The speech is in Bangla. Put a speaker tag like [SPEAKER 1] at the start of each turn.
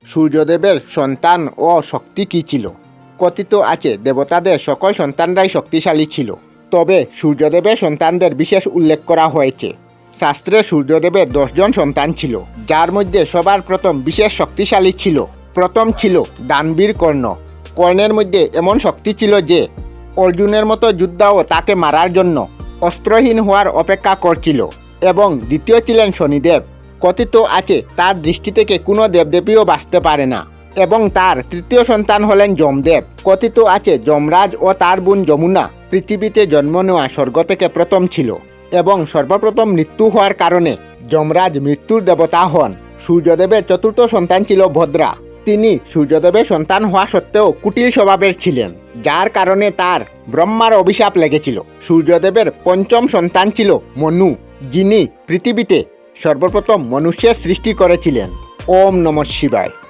[SPEAKER 1] সূর্যদেবের সন্তান ও শক্তি কী ছিল? কথিত আছে দেবতাদের সকল সন্তানরাই শক্তিশালী ছিল, তবে সূর্যদেবের সন্তানদের বিশেষ উল্লেখ করা হয়েছে। শাস্ত্রে সূর্যদেবের 10 জন সন্তান ছিল, যার মধ্যে সবার প্রথম বিশেষ শক্তিশালী ছিল। প্রথম ছিল দানবীর কর্ণ। কর্ণের মধ্যে এমন শক্তি ছিল যে অর্জুনের মতো যোদ্ধাও তাকে মারার জন্য অস্ত্রহীন হওয়ার অপেক্ষা করছিল। এবং দ্বিতীয় ছিলেন শনিদেব। কথিত আছে তার দৃষ্টি থেকে কোনো দেবদেবীও বাঁচতে পারে না। এবং তার তৃতীয় সন্তান হলেন যমদেব। কথিত আছে যমরাজ ও তার বোন যমুনা পৃথিবীতে জন্ম নেওয়া স্বর্গ থেকে প্রথম ছিল, এবং সর্বপ্রথম মৃত্যু হওয়ার কারণে যমরাজ মৃত্যুর দেবতা হন। সূর্যদেবের চতুর্থ সন্তান ছিল ভদ্রা। তিনি সূর্যদেবের সন্তান হওয়া সত্ত্বেও কুটিল স্বভাবের ছিলেন, যার কারণে তার ব্রহ্মার অভিশাপ লেগেছিল। সূর্যদেবের পঞ্চম সন্তান ছিল মনু, যিনি পৃথিবীতে সর্বপ্রথম মনুষ্যের সৃষ্টি করেছিলেন। ওম নমঃ শিবায়।